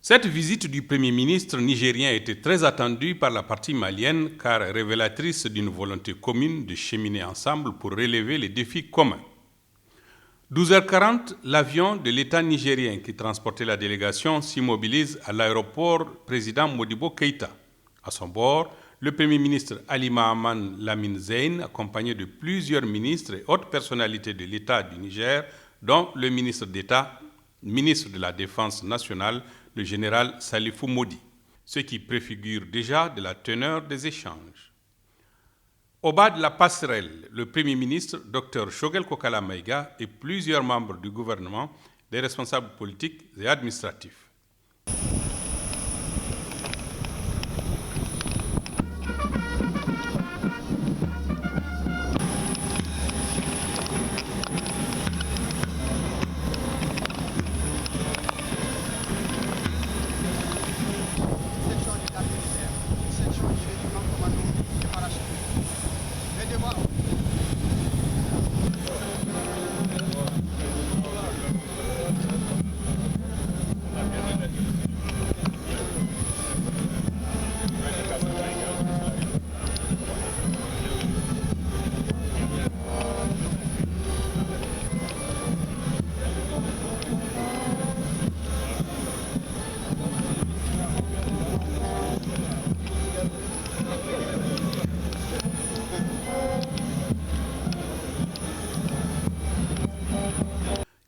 Cette visite du Premier ministre nigérien était très attendue par la partie malienne car révélatrice d'une volonté commune de cheminer ensemble pour relever les défis communs. 12h40, l'avion de l'État nigérien qui transportait la délégation s'immobilise à l'aéroport président Modibo Keïta. À son bord, le Premier ministre Ali Mahaman Lamine Zein, accompagné de plusieurs ministres et hautes personnalités de l'État du Niger, dont le ministre d'État, ministre de la Défense nationale, le général Salifou Modi, ce qui préfigure déjà de la teneur des échanges. Au bas de la passerelle, le Premier ministre, Dr Shogel Kokala Maïga, et plusieurs membres du gouvernement, des responsables politiques et administratifs.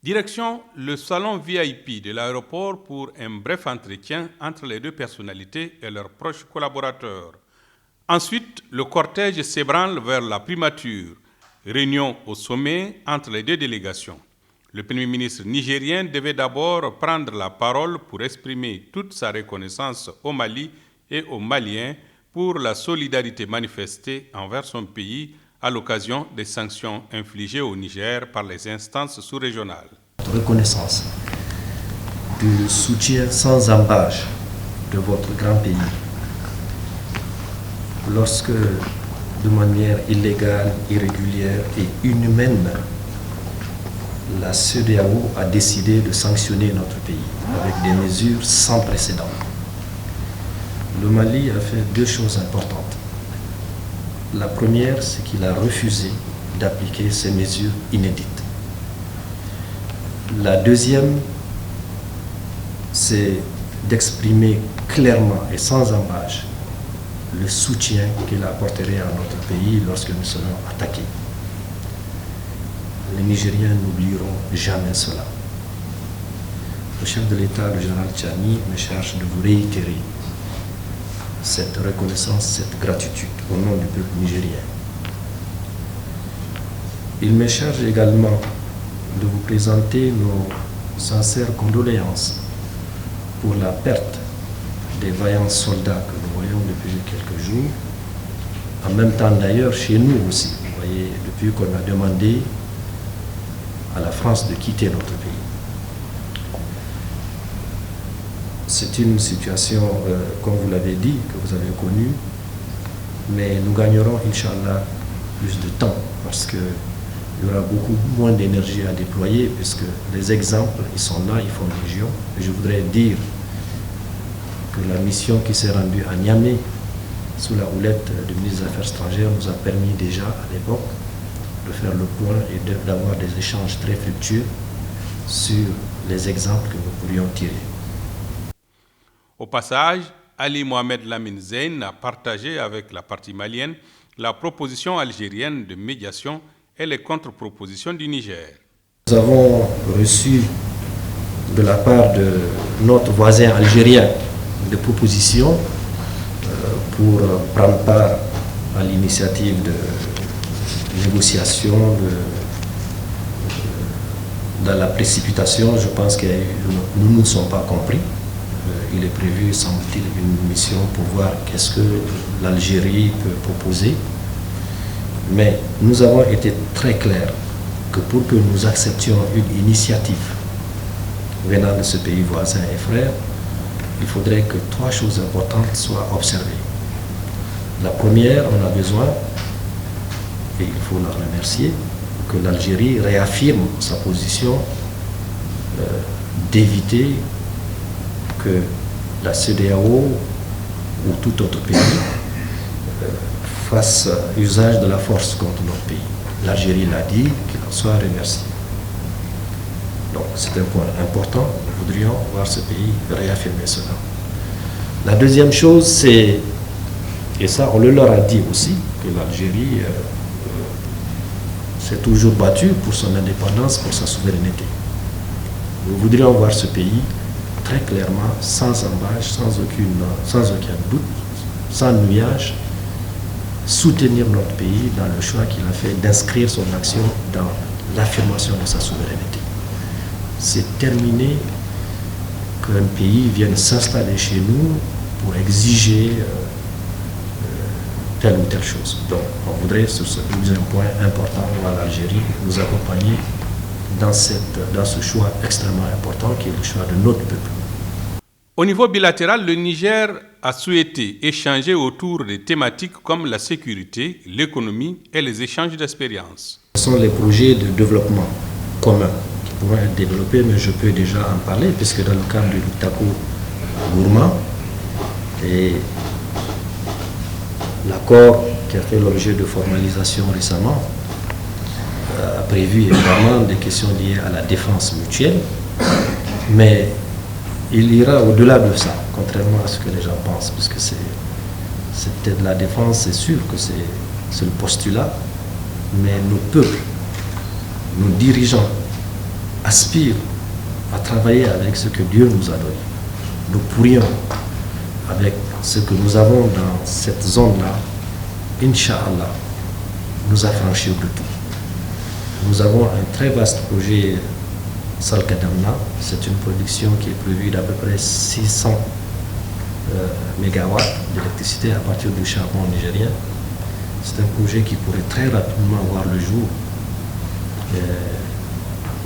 Direction le salon VIP de l'aéroport pour un bref entretien entre les deux personnalités et leurs proches collaborateurs. Ensuite, le cortège s'ébranle vers la primature, réunion au sommet entre les deux délégations. Le Premier ministre nigérien devait d'abord prendre la parole pour exprimer toute sa reconnaissance au Mali et aux Maliens pour la solidarité manifestée envers son pays à l'occasion des sanctions infligées au Niger par les instances sous-régionales. Reconnaissance du soutien sans ambages de votre grand pays lorsque, de manière illégale, irrégulière et inhumaine, la CEDEAO a décidé de sanctionner notre pays avec des mesures sans précédent. Le Mali a fait deux choses importantes. La première, c'est qu'il a refusé d'appliquer ces mesures inédites. La deuxième, c'est d'exprimer clairement et sans ambages le soutien qu'il apporterait à notre pays lorsque nous serons attaqués. Les Nigériens n'oublieront jamais cela. Le chef de l'État, le général Tchani, me charge de vous réitérer cette reconnaissance, cette gratitude au nom du peuple nigérien. Il me charge également de vous présenter nos sincères condoléances pour la perte des vaillants soldats que nous voyons depuis quelques jours. En même temps d'ailleurs chez nous aussi, vous voyez, depuis qu'on a demandé à la France de quitter notre pays. C'est une situation, comme vous l'avez dit, que vous avez connue, mais nous gagnerons, Inch'Allah, plus de temps parce qu'il y aura beaucoup moins d'énergie à déployer puisque les exemples, ils sont là, ils font légion. Et je voudrais dire que la mission qui s'est rendue à Niamey, sous la houlette du ministre des Affaires étrangères, nous a permis déjà à l'époque de faire le point et d'avoir des échanges très fructueux sur les exemples que nous pourrions tirer. Au passage, Ali Mohamed Lamine Zein a partagé avec la partie malienne la proposition algérienne de médiation et les contre-propositions du Niger. Nous avons reçu de la part de notre voisin algérien des propositions pour prendre part à l'initiative de négociations dans la précipitation. Je pense que nous ne nous sommes pas compris. Il est prévu, semble-t-il, une mission pour voir qu'est-ce que l'Algérie peut proposer. Mais nous avons été très clairs que pour que nous acceptions une initiative venant de ce pays voisin et frère, il faudrait que trois choses importantes soient observées. La première, on a besoin, et il faut la remercier, que l'Algérie réaffirme sa position d'éviter que la CEDEAO ou tout autre pays fasse usage de la force contre notre pays. L'Algérie l'a dit, qu'il en soit remercié. Donc c'est un point important, nous voudrions voir ce pays réaffirmer cela. La deuxième chose, c'est, et ça on le leur a dit aussi, que l'Algérie s'est toujours battue pour son indépendance, pour sa souveraineté. Nous voudrions voir ce pays très clairement, sans embâche, sans aucun doute, sans nuage, soutenir notre pays dans le choix qu'il a fait d'inscrire son action dans l'affirmation de sa souveraineté. C'est terminé qu'un pays vienne s'installer chez nous pour exiger telle ou telle chose. Donc, on voudrait, sur ce deuxième point important, voir l'Algérie nous accompagner dans ce choix extrêmement important qui est le choix de notre peuple. Au niveau bilatéral, le Niger a souhaité échanger autour des thématiques comme la sécurité, l'économie et les échanges d'expériences. Ce sont les projets de développement communs qui pourront être développés, mais je peux déjà en parler, puisque dans le cadre du Lutako Gourma et l'accord qui a fait l'objet de formalisation récemment a prévu évidemment des questions liées à la défense mutuelle, mais il ira au-delà de ça, contrairement à ce que les gens pensent, puisque c'est peut-être la défense, c'est sûr que c'est le postulat, mais nos peuples, nos dirigeants aspirent à travailler avec ce que Dieu nous a donné. Nous pourrions, avec ce que nous avons dans cette zone-là, Inch'Allah, nous affranchir de tout. Nous avons un très vaste projet Salkadamna, c'est une production qui est prévue d'à peu près 600 mégawatts d'électricité à partir du charbon nigérien. C'est un projet qui pourrait très rapidement voir le jour.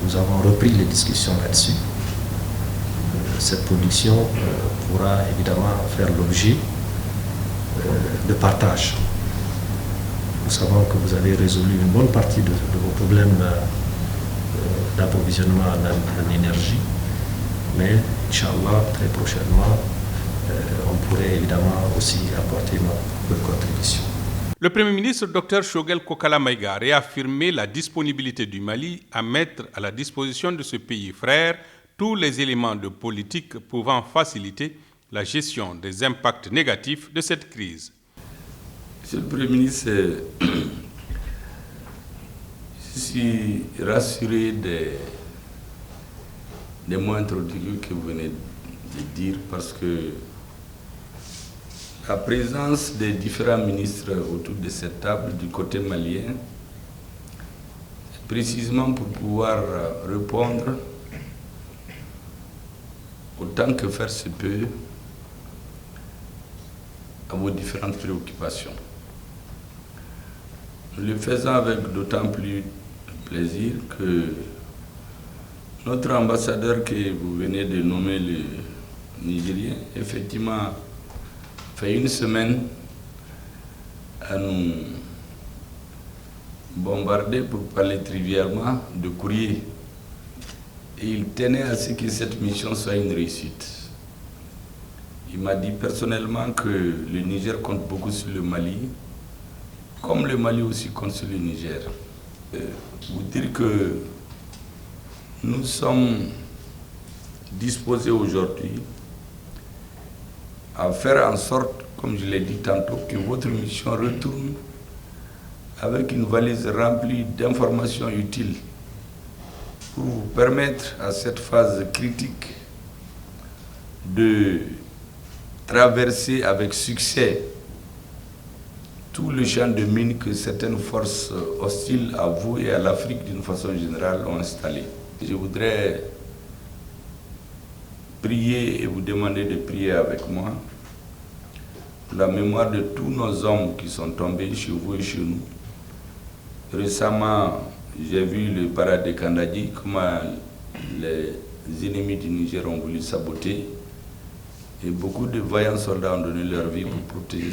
Nous avons repris les discussions là-dessus. Cette production pourra évidemment faire l'objet de partage. Nous savons que vous avez résolu une bonne partie de vos problèmes d'approvisionnement en énergie, mais Inch'Allah, très prochainement, on pourrait évidemment aussi apporter notre contribution. Le Premier ministre Dr Choguel Kokala Maïga a réaffirmé la disponibilité du Mali à mettre à la disposition de ce pays frère tous les éléments de politique pouvant faciliter la gestion des impacts négatifs de cette crise. Monsieur le Premier ministre, je suis rassuré des mots introductifs que vous venez de dire, parce que la présence des différents ministres autour de cette table du côté malien, précisément pour pouvoir répondre autant que faire se peut à vos différentes préoccupations. Nous le faisons avec d'autant plus plaisir que notre ambassadeur que vous venez de nommer, le Nigérien, effectivement, fait une semaine à nous bombarder, pour parler trivialement, de courrier. Et il tenait à ce que cette mission soit une réussite. Il m'a dit personnellement que le Niger compte beaucoup sur le Mali, comme le Mali aussi compte sur le Niger. Vous dire que nous sommes disposés aujourd'hui à faire en sorte, comme je l'ai dit tantôt, que votre mission retourne avec une valise remplie d'informations utiles pour vous permettre à cette phase critique de traverser avec succès tout le champ de mines que certaines forces hostiles à vous et à l'Afrique d'une façon générale ont installé. Je voudrais prier et vous demander de prier avec moi pour la mémoire de tous nos hommes qui sont tombés chez vous et chez nous. Récemment, j'ai vu le parade de Kandadi, comment les ennemis du Niger ont voulu saboter, et beaucoup de vaillants soldats ont donné leur vie pour protéger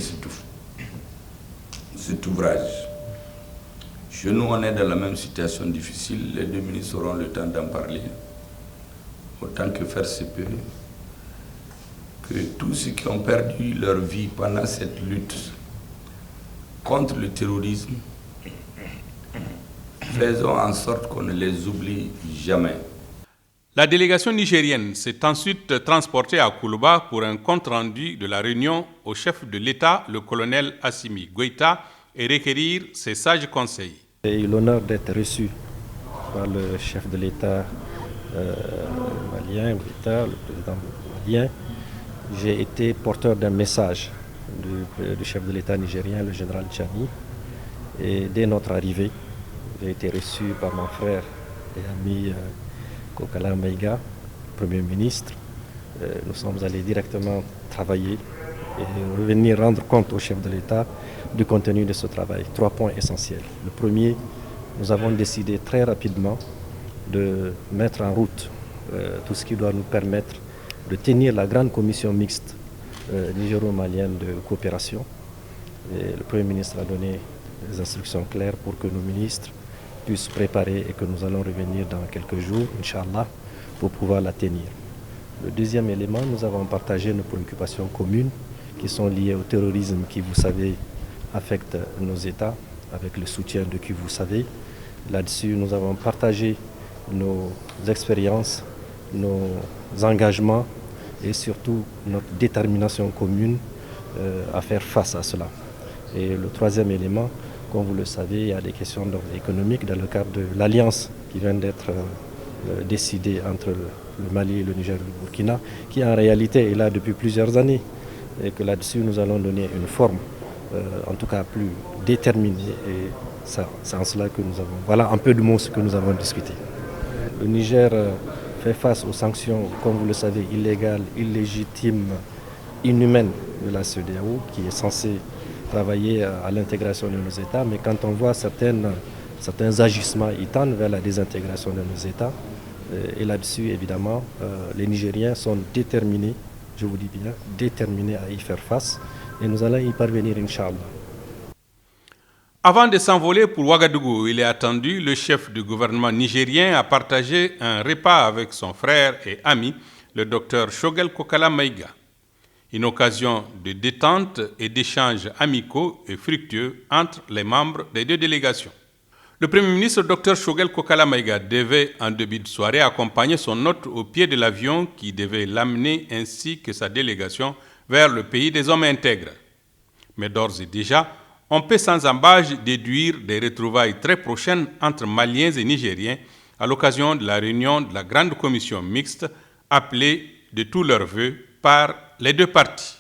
cet ouvrage. Chez nous, on est dans la même situation difficile. Les deux ministres auront le temps d'en parler, autant que faire se peut. que tous ceux qui ont perdu leur vie pendant cette lutte contre le terrorisme, faisons en sorte qu'on ne les oublie jamais. La délégation nigérienne s'est ensuite transportée à Koulouba pour un compte-rendu de la réunion au chef de l'État, le colonel Assimi Goïta, et requérir ses sages conseils. J'ai eu l'honneur d'être reçu par le chef de l'État malien, Goïta, le président malien. J'ai été porteur d'un message du chef de l'État nigérien, le général Tchani. Et dès notre arrivée, j'ai été reçu par mon frère et ami Kokala Maïga, Premier ministre. Nous sommes allés directement travailler et revenir rendre compte au chef de l'État du contenu de ce travail. 3 points essentiels. Le premier, nous avons décidé très rapidement de mettre en route tout ce qui doit nous permettre de tenir la grande commission mixte nigéro-malienne de coopération. Et le Premier ministre a donné des instructions claires pour que nos ministres puissent préparer et que nous allons revenir dans quelques jours, Inch'Allah, pour pouvoir la tenir. Le deuxième élément, nous avons partagé nos préoccupations communes qui sont liées au terrorisme qui, vous savez, affecte nos États, avec le soutien de qui vous savez. Là-dessus, nous avons partagé nos expériences, nos engagements et surtout notre détermination commune à faire face à cela. Et le troisième élément, comme vous le savez, il y a des questions d'ordre économique dans le cadre de l'alliance qui vient d'être décidée entre le Mali, le Niger et le Burkina, qui en réalité est là depuis plusieurs années. Et que là-dessus, nous allons donner une forme, en tout cas plus déterminée. Et c'est en cela que nous avons... Voilà un peu de mots ce que nous avons discuté. Le Niger fait face aux sanctions, comme vous le savez, illégales, illégitimes, inhumaines de la CEDEAO, qui est censée travailler à l'intégration de nos États. Mais quand on voit certains agissements, ils tendent vers la désintégration de nos États. Et là-dessus, évidemment, les Nigériens sont déterminés, je vous dis bien, déterminés à y faire face. Et nous allons y parvenir, Inch'Allah. Avant de s'envoler pour Ouagadougou, il est attendu, le chef du gouvernement nigérien a partagé un repas avec son frère et ami, le docteur Shogel Kokala Maïga. Une occasion de détente et d'échanges amicaux et fructueux entre les membres des deux délégations. Le Premier ministre Dr Shogel Kokala Maïga devait en début de soirée accompagner son hôte au pied de l'avion qui devait l'amener ainsi que sa délégation vers le pays des hommes intègres. Mais d'ores et déjà, on peut sans embâche déduire des retrouvailles très prochaines entre Maliens et Nigériens à l'occasion de la réunion de la grande commission mixte appelée de tous leurs vœux par les deux parties.